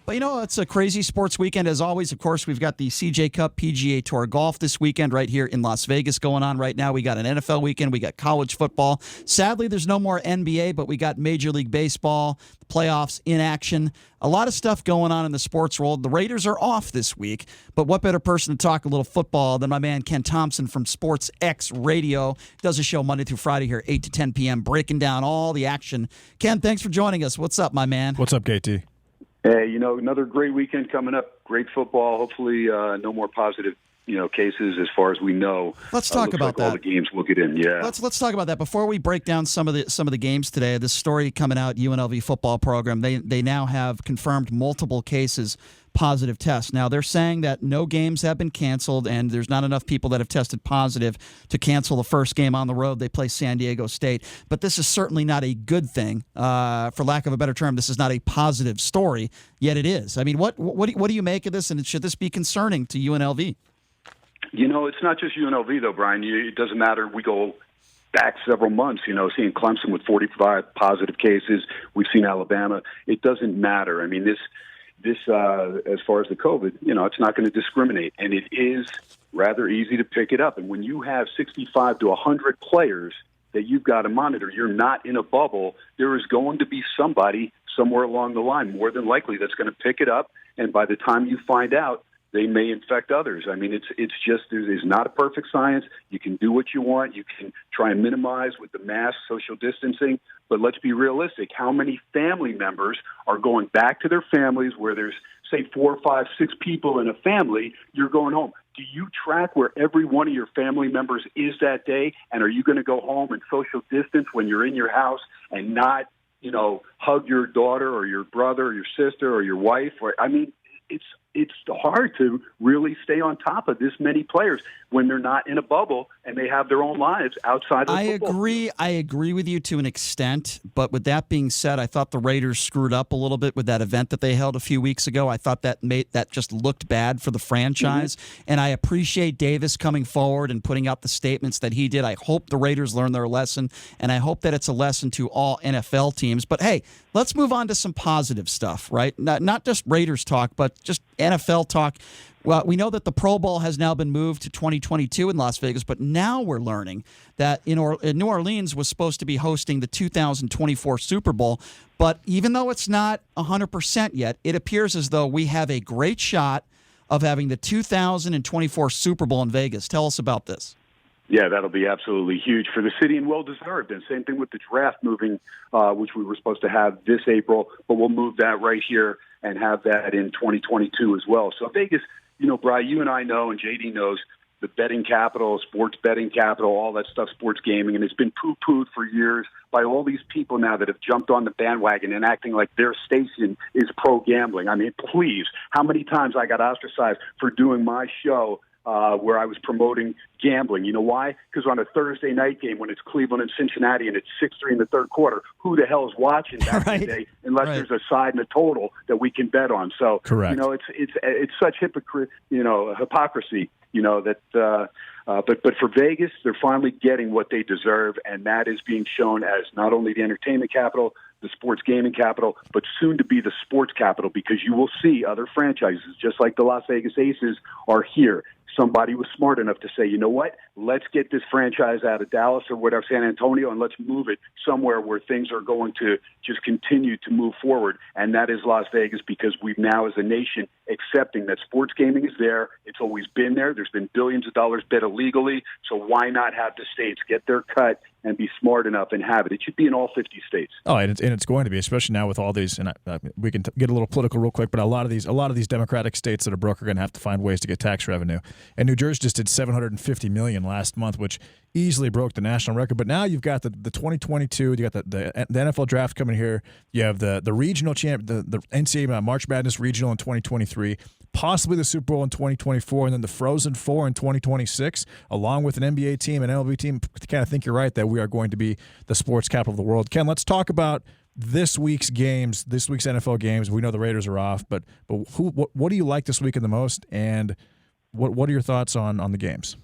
But, it's a crazy sports weekend as always. Of course, we've got the CJ Cup PGA Tour Golf this weekend right here in Las Vegas going on right now. We got an NFL weekend. We got college football. Sadly, there's no more NBA, but we got Major League Baseball, the playoffs in action. A lot of stuff going on in the sports world. The Raiders are off this week, but what better person to talk a little football than my man Ken Thomson from SportsXRadio. Does a show Monday through Friday here, 8 to 10 p.m., breaking down all the action. Ken, thanks for joining us. What's up, my man? What's up, KT? Hey, another great weekend coming up. Great football. Hopefully, no more positive, cases as far as we know. Let's talk about that. All the games we'll get in. Yeah. Let's talk about that before we break down some of the games today. This story coming out, UNLV football program. They now have confirmed multiple cases, positive tests. Now they're saying that no games have been canceled, and there's not enough people that have tested positive to cancel the first game on the road. They play San Diego State, but this is certainly not a good thing. For lack of a better term, this is not a positive story. Yet it is. I mean, what do you make of this? And should this be concerning to UNLV? It's not just UNLV, though, Brian. It doesn't matter. We go back several months, seeing Clemson with 45 positive cases. We've seen Alabama. It doesn't matter. I mean, this as far as the COVID, it's not going to discriminate. And it is rather easy to pick it up. And when you have 65 to 100 players that you've got to monitor, you're not in a bubble. There is going to be somebody somewhere along the line, more than likely, that's going to pick it up. And by the time you find out, they may infect others. I mean, it's just, there's not a perfect science. You can do what you want. You can try and minimize with the mask, social distancing. But let's be realistic. How many family members are going back to their families where there's, say, 4, 5, 6 people in a family? You're going home. Do you track where every one of your family members is that day? And are you going to go home and social distance when you're in your house and not, hug your daughter or your brother or your sister or your wife? It's hard to really stay on top of this many players when they're not in a bubble and they have their own lives outside of football. I agree with you to an extent, but with that being said, I thought the Raiders screwed up a little bit with that event that they held a few weeks ago. I thought that just looked bad for the franchise, and I appreciate Davis coming forward and putting out the statements that he did. I hope the Raiders learn their lesson, and I hope that it's a lesson to all NFL teams. But hey, let's move on to some positive stuff, right? Not just Raiders talk, but just NFL talk. Well, we know that the Pro Bowl has now been moved to 2022 in Las Vegas, but now we're learning that New Orleans was supposed to be hosting the 2024 Super Bowl. But even though it's not 100% yet, it appears as though we have a great shot of having the 2024 Super Bowl in Vegas. Tell us about this. Yeah, that'll be absolutely huge for the city and well-deserved. And same thing with the draft moving, which we were supposed to have this April, but we'll move that right here and have that in 2022 as well. So Vegas, Brian, you and I know, and JD knows, the betting capital, sports betting capital, all that stuff, sports gaming, and it's been poo-pooed for years by all these people now that have jumped on the bandwagon and acting like their station is pro-gambling. I mean, please, how many times I got ostracized for doing my show where I was promoting gambling. You know why? Because on a Thursday night game when it's Cleveland and Cincinnati and it's 6-3 in the third quarter, who the hell is watching that right. day unless there's a side and a total that we can bet on? So, correct. It's such hypocrisy, but for Vegas, they're finally getting what they deserve, and that is being shown as not only the entertainment capital, the sports gaming capital, but soon to be the sports capital, because you will see other franchises, just like the Las Vegas Aces, are here. Somebody was smart enough to say, you know what, let's get this franchise out of Dallas or whatever, San Antonio, and let's move it somewhere where things are going to just continue to move forward, and that is Las Vegas, because we've now as a nation accepting that sports gaming is there. It's always been there. There's been billions of dollars bet illegally, so why not have the states get their cut and be smart enough and have it? It should be in all 50 states. Oh, and it's going to be, especially now with all these. And we can get a little political real quick, but a lot of these Democratic states that are broke are going to have to find ways to get tax revenue. And New Jersey just did $750 million last month, which easily broke the national record. But now you've got the 2022, you got the NFL draft coming here. You have the regional champ, the NCAA March Madness regional in 2023. Possibly the Super Bowl in 2024, and then the Frozen Four in 2026, along with an NBA team, an MLB team. I kind of think you're right that we are going to be the sports capital of the world. Ken, let's talk about this week's games, this week's NFL games. We know the Raiders are off, but what do you like this weekend the most, and what are your thoughts on the games?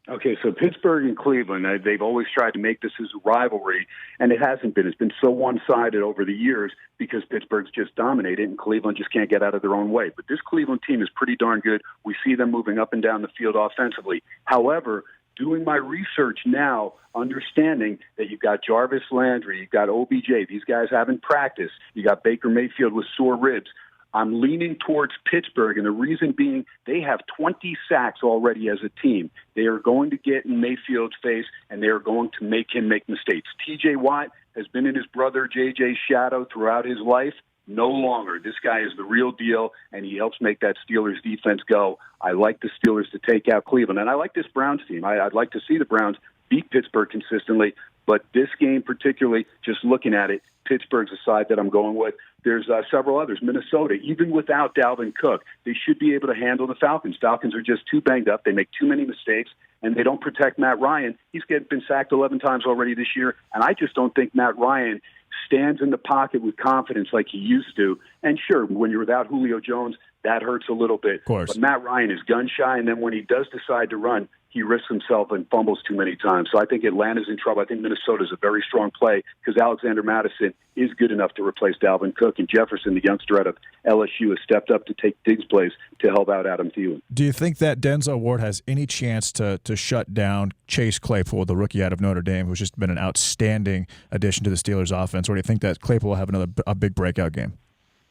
Okay, so Pittsburgh and Cleveland, they've always tried to make this as a rivalry, and it hasn't been. It's been so one-sided over the years because Pittsburgh's just dominated and Cleveland just can't get out of their own way. But this Cleveland team is pretty darn good. We see them moving up and down the field offensively. However, doing my research now, understanding that you've got Jarvis Landry, you've got OBJ, these guys haven't practiced, you got Baker Mayfield with sore ribs, I'm leaning towards Pittsburgh, and the reason being they have 20 sacks already as a team. They are going to get in Mayfield's face, and they are going to make him make mistakes. T.J. Watt has been in his brother J.J.'s shadow throughout his life. No longer. This guy is the real deal, and he helps make that Steelers defense go. I like the Steelers to take out Cleveland, and I like this Browns team. I'd like to see the Browns beat Pittsburgh consistently, but this game particularly, just looking at it, Pittsburgh's the side that I'm going with. There's several others. Minnesota, even without Dalvin Cook, they should be able to handle the Falcons. Falcons are just too banged up. They make too many mistakes, and they don't protect Matt Ryan. He's been sacked 11 times already this year, and I just don't think Matt Ryan stands in the pocket with confidence like he used to. And sure, when you're without Julio Jones, that hurts a little bit. Of course. But Matt Ryan is gun-shy, and then when he does decide to run, he risks himself and fumbles too many times. So I think Atlanta's in trouble. I think Minnesota's a very strong play because Alexander Mattison is good enough to replace Dalvin Cook, and Jefferson, the youngster out of LSU, has stepped up to take Diggs' place to help out Adam Thielen. Do you think that Denzel Ward has any chance to shut down Chase Claypool, the rookie out of Notre Dame, who's just been an outstanding addition to the Steelers' offense, or do you think that Claypool will have a big breakout game?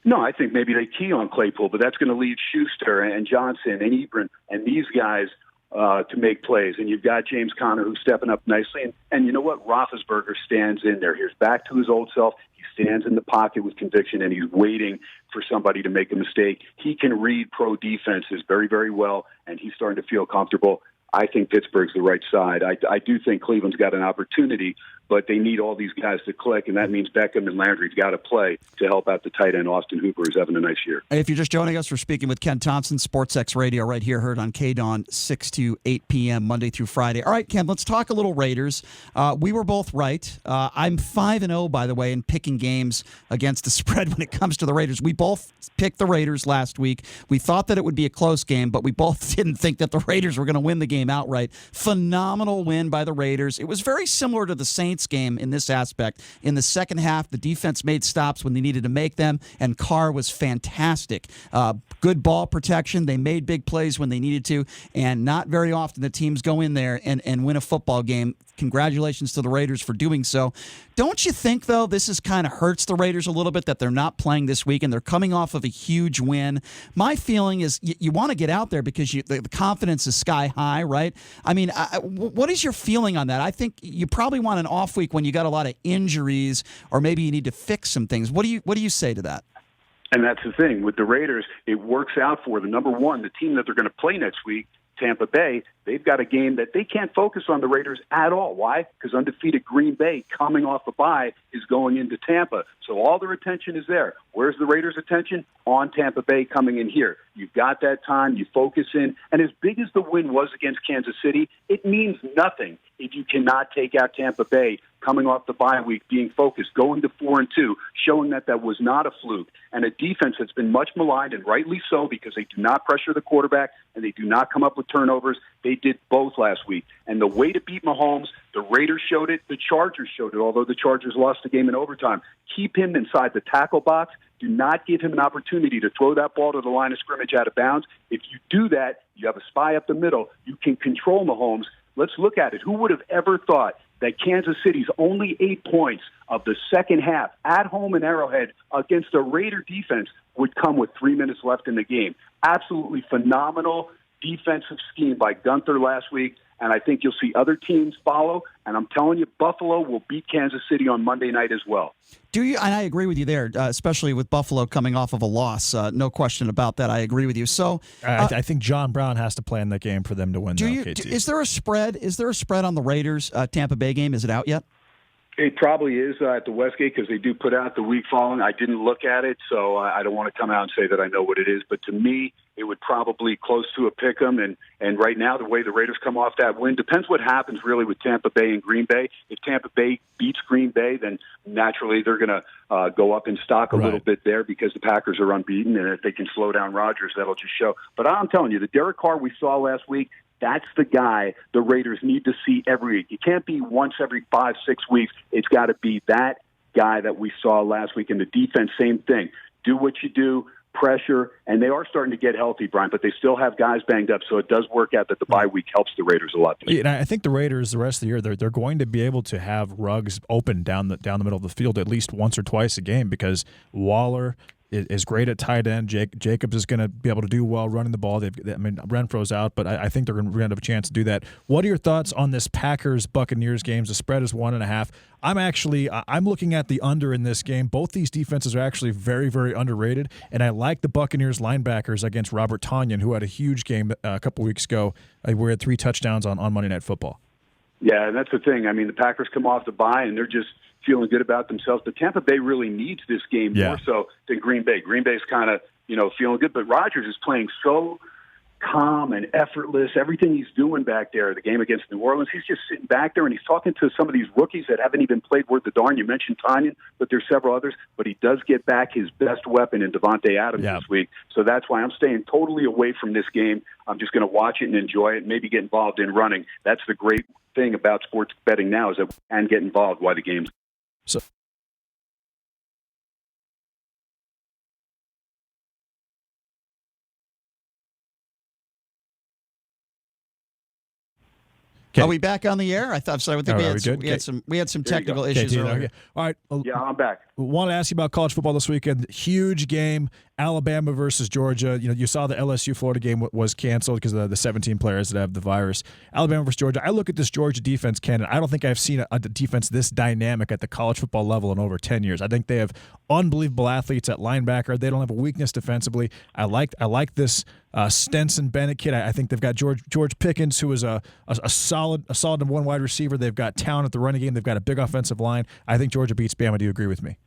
No, I think maybe they key on Claypool, but that's going to leave Schuster and Johnson and Ebron and these guys to make plays. And you've got James Conner who's stepping up nicely. And you know what? Roethlisberger stands in there. He's back to his old self. He stands in the pocket with conviction, and he's waiting for somebody to make a mistake. He can read pro defenses very, very well, and he's starting to feel comfortable. I think Pittsburgh's the right side. I do think Cleveland's got an opportunity, but they need all these guys to click, and that means Beckham and Landry's got to play to help out the tight end Austin Hooper, who's having a nice year. If you're just joining us, we're speaking with Ken Thomson, SportsXRadio, right here, heard on KDAWN, 6 to 8 p.m., Monday through Friday. All right, Ken, let's talk a little Raiders. We were both right. I'm 5-0, by the way, in picking games against the spread when it comes to the Raiders. We both picked the Raiders last week. We thought that it would be a close game, but we both didn't think that the Raiders were going to win the game outright. Phenomenal win by the Raiders. It was very similar to the Saints game in this aspect. In the second half, the defense made stops when they needed to make them, and Carr was fantastic. Good ball protection. They made big plays when they needed to, and not very often the teams go in there and win a football game. Congratulations to the Raiders for doing so. Don't you think, though, this is kind of hurts the Raiders a little bit that they're not playing this week and they're coming off of a huge win? My feeling is you want to get out there because the confidence is sky high, right? I mean, what is your feeling on that? I think you probably want an off week when you got a lot of injuries or maybe you need to fix some things. What do you say to that? And that's the thing. With the Raiders, it works out for them. Number one, the team that they're going to play next week, Tampa Bay, they've got a game that they can't focus on the Raiders at all. Why? Because undefeated Green Bay, coming off a bye, is going into Tampa. So all their attention is there. Where's the Raiders' attention? On Tampa Bay coming in here. You've got that time. You focus in. And as big as the win was against Kansas City, it means nothing if you cannot take out Tampa Bay coming off the bye week, being focused, going to 4-2, showing that was not a fluke. And a defense that's been much maligned, and rightly so, because they do not pressure the quarterback and they do not come up with turnovers. They did both last week. And the way to beat Mahomes, the Raiders showed it, the Chargers showed it, although the Chargers lost the game in overtime. Keep him inside the tackle box. Do not give him an opportunity to throw that ball to the line of scrimmage out of bounds. If you do that, you have a spy up the middle. You can control Mahomes. Let's look at it. Who would have ever thought that Kansas City's only 8 points of the second half at home in Arrowhead against a Raider defense would come with 3 minutes left in the game? Absolutely phenomenal defensive scheme by Gunther last week, and I think you'll see other teams follow. And I'm telling you, Buffalo will beat Kansas City on Monday night as well. Do you? And I agree with you there, especially with Buffalo coming off of a loss. No question about that. I agree with you. So I think John Brown has to play in that game for them to win. Is there a spread? Is there a spread on the Raiders Tampa Bay game? Is it out yet? It probably is at the Westgate because they do put out the week following. I didn't look at it, so I don't want to come out and say that I know what it is. But to me, it would probably close to a pick 'em. And right now, the way the Raiders come off that win depends what happens really with Tampa Bay and Green Bay. If Tampa Bay beats Green Bay, then naturally they're going to go up in stock a little bit there because the Packers are unbeaten. And if they can slow down Rodgers, that'll just show. But I'm telling you, the Derek Carr we saw last week, That's the guy the Raiders need to see every week. It can't be once every 5-6 weeks. It's got to be that guy that we saw last week. In the defense, same thing. Do what you do, pressure, and they are starting to get healthy, Brian, but they still have guys banged up, so it does work out that the bye week helps the Raiders a lot. And I think the Raiders, the rest of the year, they're going to be able to have Ruggs open down the middle of the field at least once or twice a game because Waller is great at tight end. Jacobs is going to be able to do well running the ball. Renfro's out, but I think they're going to have a chance to do that. What are your thoughts on this Packers-Buccaneers games? The spread is 1.5. I'm looking at the under in this game. Both these defenses are actually very, very underrated, and I like the Buccaneers linebackers against Robert Tonyan, who had a huge game a couple weeks ago where he had 3 touchdowns on Monday Night Football. Yeah, and that's the thing. I mean, the Packers come off the bye, and they're just feeling good about themselves. But Tampa Bay really needs this game more so than Green Bay. Green Bay's kind of, feeling good. But Rodgers is playing so calm and effortless. Everything he's doing back there, the game against New Orleans, he's just sitting back there, and he's talking to some of these rookies that haven't even played worth the darn. You mentioned Tonyan, but there's several others. But he does get back his best weapon in Devontae Adams this week. So that's why I'm staying totally away from this game. I'm just going to watch it and enjoy it, maybe get involved in running. That's the great thing about sports betting now is that we can get involved while the game's. So. Are we back on the air? I thought so. I think we had some technical issues earlier. All right. Yeah, I'm back. Want to ask you about college football this weekend. Huge game, Alabama versus Georgia. You saw the LSU-Florida game was canceled because of the 17 players that have the virus. Alabama versus Georgia. I look at this Georgia defense, Ken, and I don't think I've seen a defense this dynamic at the college football level in over 10 years. I think they have unbelievable athletes at linebacker. They don't have a weakness defensively. I like this Stenson Bennett kid. I think they've got George Pickens, who is a solid number 1 wide receiver. They've got talent at the running game. They've got a big offensive line. I think Georgia beats Bama. Do you agree with me?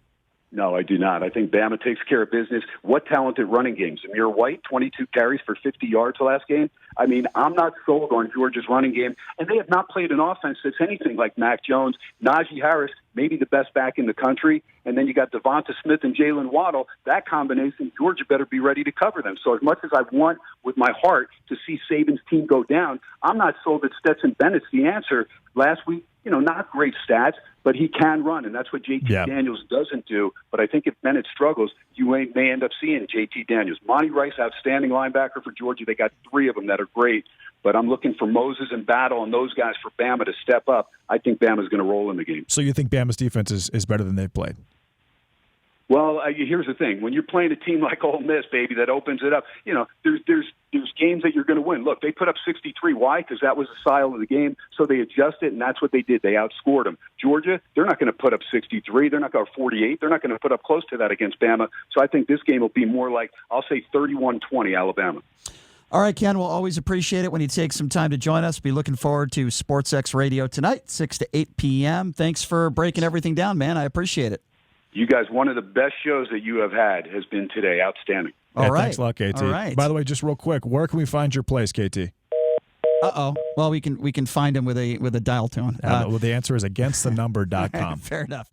No, I do not. I think Bama takes care of business. What talented running games. Zamir White, 22 carries for 50 yards last game. I mean, I'm not sold on Georgia's running game, and they have not played an offense that's anything like Mac Jones. Najee Harris, maybe the best back in the country, and then you got Devonta Smith and Jalen Waddle. That combination, Georgia better be ready to cover them. So as much as I want with my heart to see Saban's team go down, I'm not sold that Stetson Bennett's the answer. Last week, not great stats, but he can run, and that's what JT Daniels doesn't do. But I think if Bennett struggles, you may end up seeing JT Daniels. Monty Rice, outstanding linebacker for Georgia. They got 3 of them that are great. But I'm looking for Moses and Battle and those guys for Bama to step up. I think Bama's going to roll in the game. So you think Bama's defense is better than they've played? Well, here's the thing. When you're playing a team like Ole Miss, baby, that opens it up, there's games that you're going to win. Look, they put up 63. Why? Because that was the style of the game, so they adjusted, and that's what they did. They outscored them. Georgia, they're not going to put up 63. They're not going to 48. They're not going to put up close to that against Bama. So I think this game will be more like, I'll say 31-20 Alabama. All right, Ken, we'll always appreciate it when you take some time to join us. Be looking forward to SportsX Radio tonight, 6 to 8 p.m. Thanks for breaking everything down, man. I appreciate it. You guys, one of the best shows that you have had has been today. Outstanding. All right. Thanks a lot, KT. All right. By the way, just real quick, where can we find your place, KT? Well, we can find him with a dial tone. Well, the answer is againsthenumber.com. Fair enough.